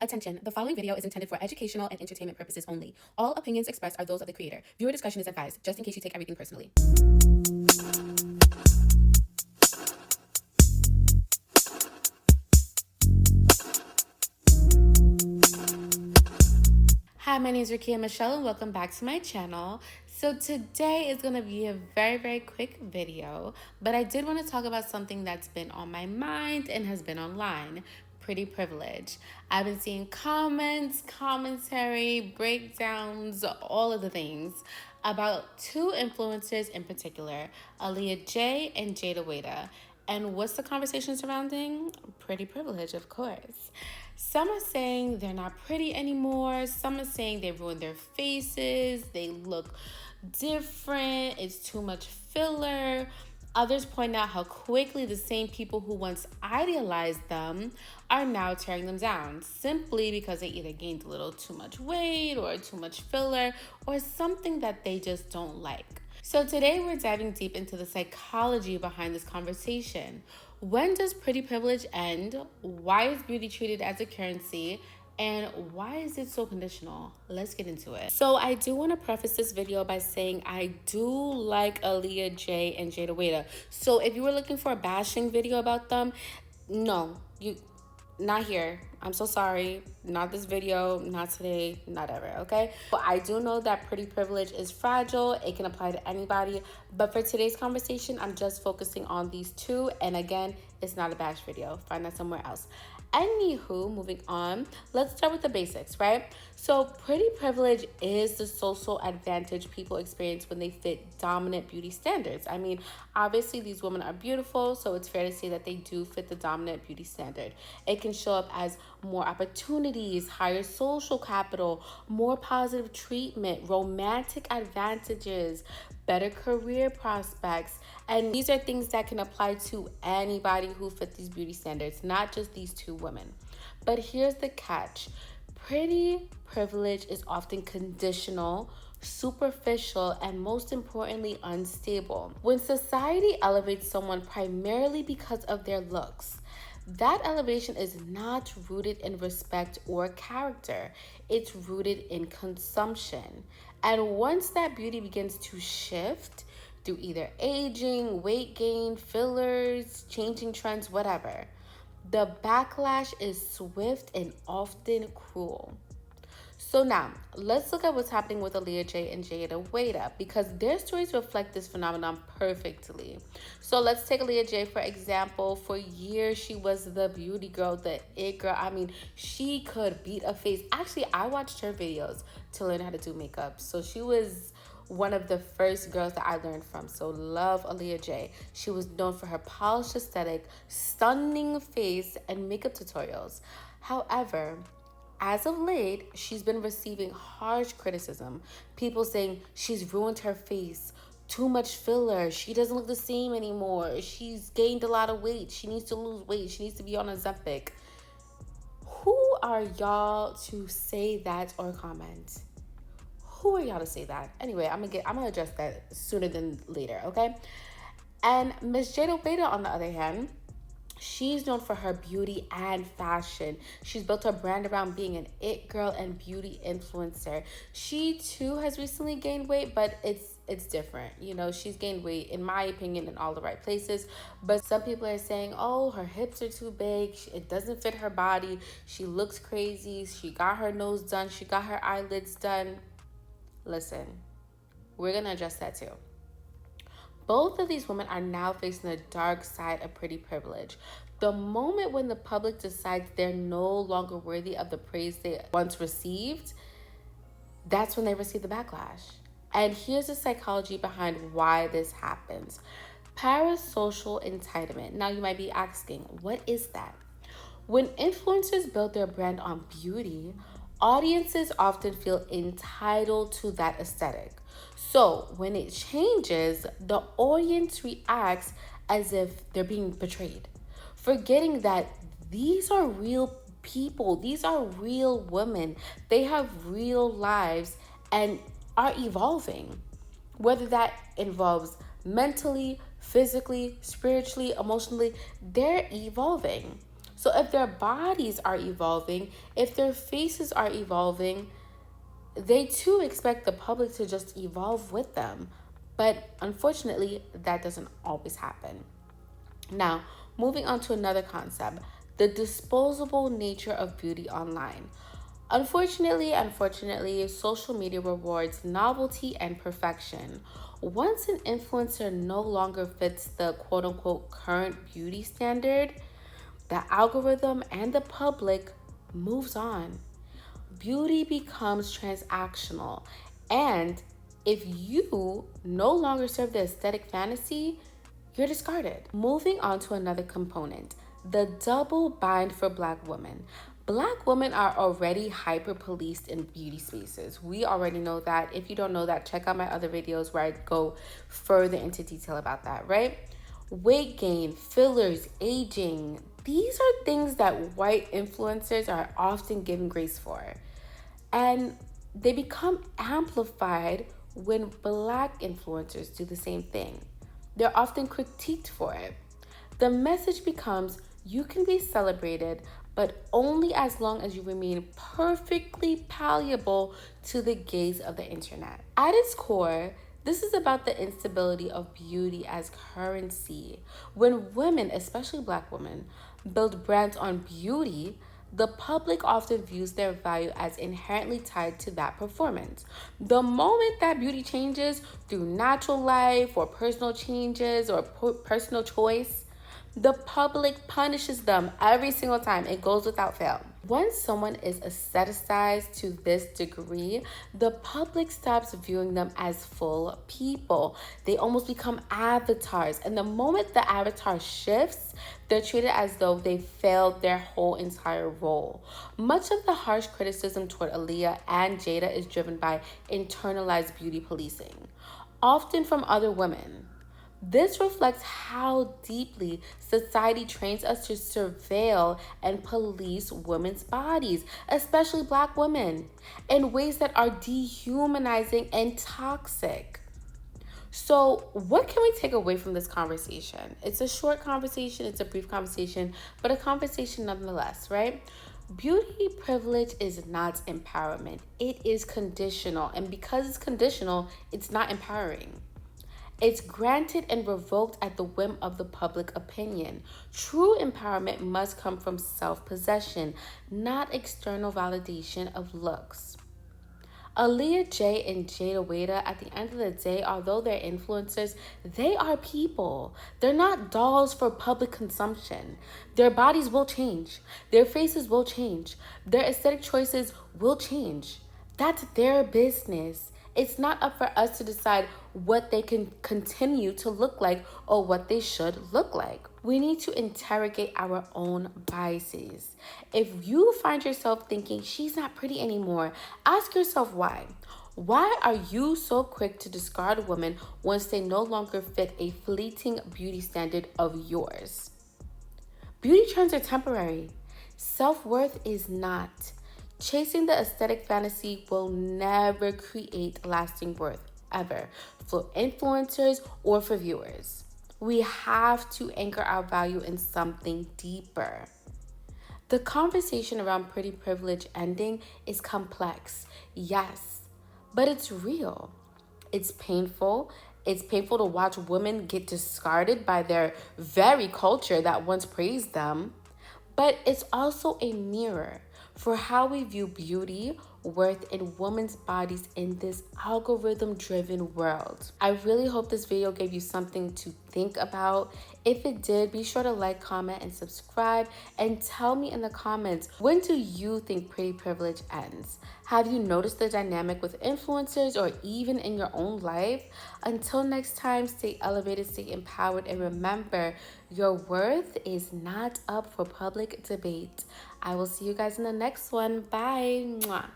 Attention, the following video is intended for educational and entertainment purposes only. All opinions expressed are those of the creator. Viewer discretion is advised, just in case you take everything personally. Hi, my name is Rikeya Michele and welcome back to my channel. So today is going to be a very quick video, but I did want to talk about something that's been on my mind and has been online. Pretty privilege. I've been seeing comments, commentary, breakdowns, all of the things about two influencers in particular, Aaliyah J and Jeta. And what's the conversation surrounding? Pretty privilege, of course. Some are saying they're not pretty anymore. Some are saying they ruined their faces. They look different. It's too much filler. Others point out how quickly the same people who once idealized them are now tearing them down simply because they either gained a little too much weight or too much filler or something that they just don't like. So today we're diving deep into the psychology behind this conversation. When does pretty privilege end? Why is beauty treated as a currency? And why is it so conditional? Let's get into it. So I do want to preface this video by saying I do like Aaliyah J and Jeta. So if you were looking for a bashing video about them, no, not here. I'm so sorry. Not this video, not today, not ever, okay? But I do know that pretty privilege is fragile. It can apply to anybody. But for today's conversation, I'm just focusing on these two. And again, it's not a bash video. Find that somewhere else. Anywho, moving on, let's start with the basics, right? So pretty privilege is the social advantage people experience when they fit dominant beauty standards. I mean, obviously these women are beautiful, so it's fair to say that they do fit the dominant beauty standard. It can show up as more opportunities, higher social capital, more positive treatment, romantic advantages, better career prospects. And these are things that can apply to anybody who fit these beauty standards, not just these two women. But here's the catch. Pretty privilege is often conditional, superficial, and most importantly, unstable. When society elevates someone primarily because of their looks, that elevation is not rooted in respect or character. It's rooted in consumption. And once that beauty begins to shift through either aging, weight gain, fillers, changing trends, whatever, the backlash is swift and often cruel. So now, let's look at what's happening with Aaliyah J and Jeta because their stories reflect this phenomenon perfectly. So let's take Aaliyah J for example. For years, she was the beauty girl, the it girl. I mean, she could beat a face. Actually, I watched her videos to learn how to do makeup. So she was one of the first girls that I learned from. So love Aaliyah J. She was known for her polished aesthetic, stunning face, and makeup tutorials. However, as of late, she's been receiving harsh criticism. People saying she's ruined her face, too much filler, she doesn't look the same anymore, she's gained a lot of weight, she needs to lose weight, she needs to be on Ozempic. Who are y'all to say that or comment? Who are y'all to say that? Anyway, I'm gonna address that sooner than later, okay? And Miss Jeta on the other hand, she's known for her beauty and fashion. She's built her brand around being an it girl and beauty influencer. She too has recently gained weight, but it's different. You know, she's gained weight, in my opinion, in all the right places. But some people are saying, oh, her hips are too big. It doesn't fit her body. She looks crazy. She got her nose done. She got her eyelids done. Listen, we're going to address that too. Both of these women are now facing the dark side of pretty privilege. The moment when the public decides they're no longer worthy of the praise they once received, that's when they receive the backlash. And here's the psychology behind why this happens. Parasocial entitlement. Now you might be asking, what is that? When influencers build their brand on beauty, audiences often feel entitled to that aesthetic. So when it changes, the audience reacts as if they're being betrayed, forgetting that these are real people, these are real women, they have real lives and are evolving. Whether that involves mentally, physically, spiritually, emotionally, they're evolving. So if their bodies are evolving, if their faces are evolving, they too expect the public to just evolve with them. But unfortunately, that doesn't always happen. Now, moving on to another concept, the disposable nature of beauty online. Unfortunately, social media rewards novelty and perfection. Once an influencer no longer fits the quote unquote current beauty standard, the algorithm and the public moves on. Beauty becomes transactional. And if you no longer serve the aesthetic fantasy, you're discarded. Moving on to another component, the double bind for Black women. Black women are already hyper policed in beauty spaces. We already know that. If you don't know that, check out my other videos where I go further into detail about that, right? Weight gain, fillers, aging. These are things that white influencers are often given grace for. And they become amplified when Black influencers do the same thing. They're often critiqued for it. The message becomes you can be celebrated, but only as long as you remain perfectly palatable to the gaze of the internet. At its core, this is about the instability of beauty as currency. When women, especially Black women, build brands on beauty, the public often views their value as inherently tied to that performance. The moment that beauty changes through natural life or personal changes or personal choice, the public punishes them every single time. It goes without fail. Once someone is aestheticized to this degree, the public stops viewing them as full people. They almost become avatars. And the moment the avatar shifts, they're treated as though they failed their whole entire role. Much of the harsh criticism toward Aaliyah and Jeta is driven by internalized beauty policing, often from other women. This reflects how deeply society trains us to surveil and police women's bodies, especially Black women, in ways that are dehumanizing and toxic. So, what can we take away from this conversation? It's a short conversation, it's a brief conversation, but a conversation nonetheless, right? Beauty privilege is not empowerment, it is conditional. And because it's conditional, it's not empowering. It's granted and revoked at the whim of the public opinion. True empowerment must come from self-possession, not external validation of looks. Aaliyah J and Jada Wada, at the end of the day, although they're influencers, they are people. They're not dolls for public consumption. Their bodies will change. Their faces will change. Their aesthetic choices will change. That's their business. It's not up for us to decide what they can continue to look like or what they should look like. We need to interrogate our own biases. If you find yourself thinking she's not pretty anymore, ask yourself why. Why are you so quick to discard women once they no longer fit a fleeting beauty standard of yours? Beauty trends are temporary. Self-worth is not. Chasing the aesthetic fantasy will never create lasting worth, ever, for influencers or for viewers. We have to anchor our value in something deeper. The conversation around pretty privilege ending is complex, yes, but it's real. It's painful. It's painful to watch women get discarded by their very culture that once praised them. But it's also a mirror for how we view beauty, worth, and women's bodies in this algorithm-driven world. I really hope this video gave you something to think about. If it did, be sure to like, comment, and subscribe, and tell me in the comments, when do you think pretty privilege ends? Have you noticed the dynamic with influencers or even in your own life? Until next time, stay elevated, stay empowered, and remember, your worth is not up for public debate. I will see you guys in the next one. Bye. Mwah.